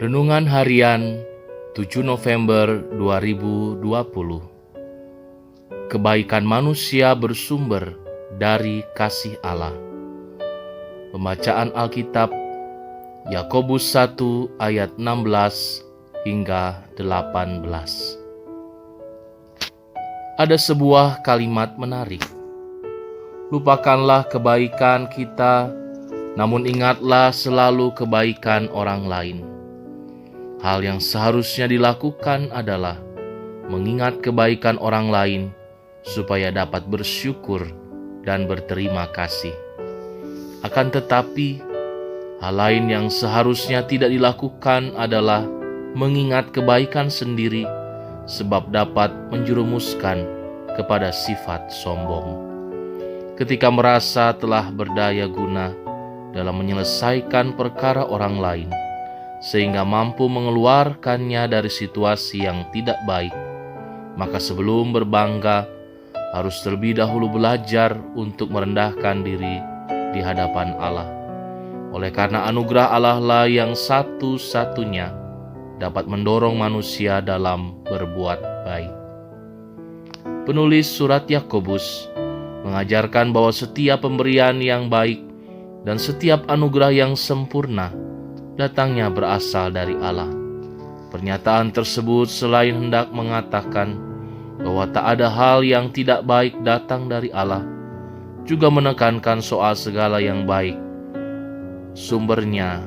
Renungan Harian 7 November 2020. Kebaikan manusia bersumber dari kasih Allah. Pembacaan Alkitab Yakobus 1 ayat 16 hingga 18. Ada sebuah kalimat menarik. Lupakanlah kebaikan kita, namun ingatlah selalu kebaikan orang lain. Hal yang seharusnya dilakukan adalah mengingat kebaikan orang lain supaya dapat bersyukur dan berterima kasih. Akan tetapi, hal lain yang seharusnya tidak dilakukan adalah mengingat kebaikan sendiri, sebab dapat menjerumuskan kepada sifat sombong. Ketika merasa telah berdaya guna dalam menyelesaikan perkara orang lain, sehingga mampu mengeluarkannya dari situasi yang tidak baik, maka sebelum berbangga, harus terlebih dahulu belajar untuk merendahkan diri di hadapan Allah. Oleh karena anugerah Allah lah yang satu-satunya dapat mendorong manusia dalam berbuat baik. Penulis surat Yakobus mengajarkan bahwa setiap pemberian yang baik dan setiap anugerah yang sempurna datangnya berasal dari Allah. Pernyataan tersebut selain hendak mengatakan bahwa tak ada hal yang tidak baik datang dari Allah, juga menekankan soal segala yang baik sumbernya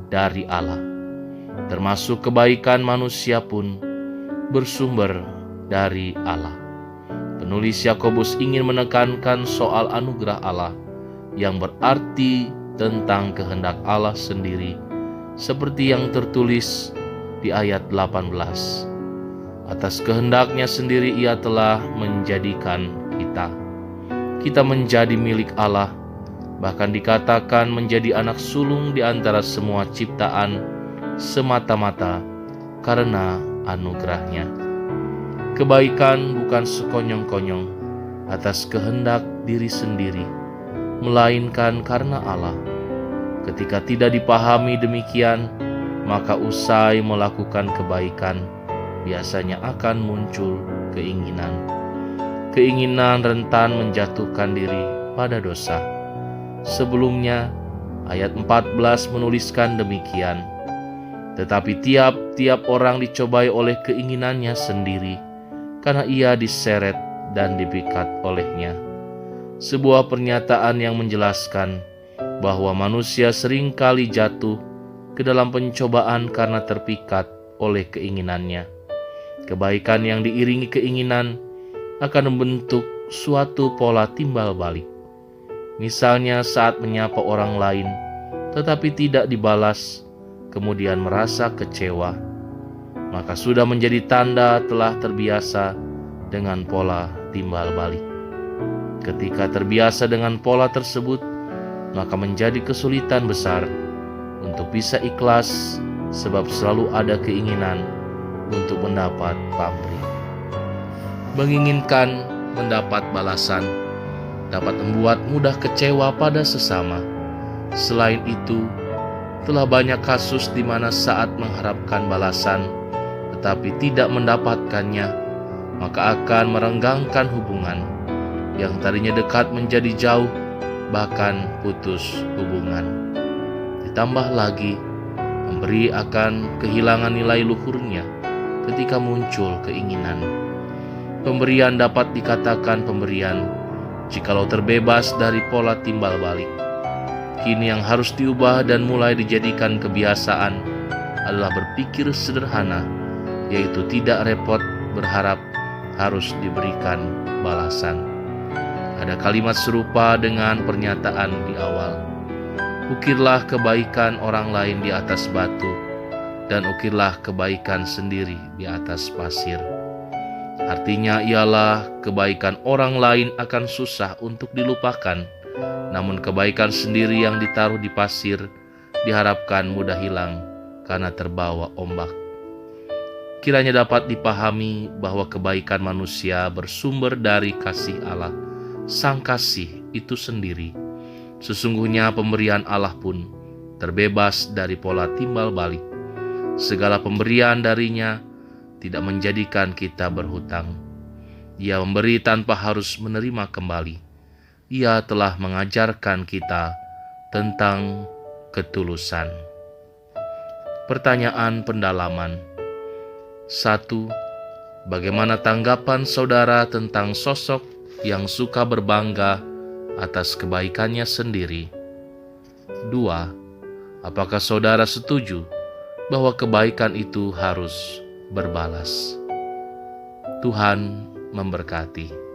dari Allah. Termasuk kebaikan manusia pun bersumber dari Allah. Penulis Yakobus ingin menekankan soal anugerah Allah yang berarti tentang kehendak Allah sendiri, seperti yang tertulis di ayat 18. Atas kehendaknya sendiri ia telah menjadikan kita. Kita menjadi milik Allah, bahkan dikatakan menjadi anak sulung di antara semua ciptaan semata-mata karena anugerahnya. Kebaikan bukan sekonyong-konyong atas kehendak diri sendiri, melainkan karena Allah. Ketika tidak dipahami demikian, maka usai melakukan kebaikan, biasanya akan muncul keinginan. Keinginan rentan menjatuhkan diri pada dosa. Sebelumnya, ayat 14 menuliskan demikian. Tetapi tiap-tiap orang dicobai oleh keinginannya sendiri, karena ia diseret dan dipikat olehnya. Sebuah pernyataan yang menjelaskan bahwa manusia seringkali jatuh ke dalam pencobaan karena terpikat oleh keinginannya. Kebaikan yang diiringi keinginan akan membentuk suatu pola timbal balik. Misalnya saat menyapa orang lain, tetapi tidak dibalas, kemudian merasa kecewa, maka sudah menjadi tanda telah terbiasa dengan pola timbal balik. Ketika terbiasa dengan pola tersebut, maka menjadi kesulitan besar untuk bisa ikhlas, sebab selalu ada keinginan untuk mendapat pamrih. Menginginkan mendapat balasan dapat membuat mudah kecewa pada sesama. Selain itu, telah banyak kasus di mana saat mengharapkan balasan tetapi tidak mendapatkannya, maka akan merenggangkan hubungan yang tadinya dekat menjadi jauh, bahkan putus hubungan. Ditambah lagi, memberi akan kehilangan nilai luhurnya ketika muncul keinginan. Pemberian dapat dikatakan pemberian jikalau terbebas dari pola timbal balik. Kini yang harus diubah dan mulai dijadikan kebiasaan adalah berpikir sederhana, yaitu tidak repot berharap harus diberikan balasan. Ada kalimat serupa dengan pernyataan di awal. Ukirlah kebaikan orang lain di atas batu, dan ukirlah kebaikan sendiri di atas pasir. Artinya ialah kebaikan orang lain akan susah untuk dilupakan, namun kebaikan sendiri yang ditaruh di pasir diharapkan mudah hilang karena terbawa ombak. Kiranya dapat dipahami bahwa kebaikan manusia bersumber dari kasih Allah, Sang Kasih itu sendiri. Sesungguhnya pemberian Allah pun terbebas dari pola timbal balik. segala pemberian darinya tidak menjadikan kita berhutang. Ia memberi tanpa harus menerima kembali. Ia telah mengajarkan kita tentang ketulusan. Pertanyaan pendalaman. 1. Bagaimana tanggapan saudara tentang sosok yang suka berbangga atas kebaikannya sendiri? 2. Apakah saudara setuju bahwa kebaikan itu harus berbalas? Tuhan memberkati.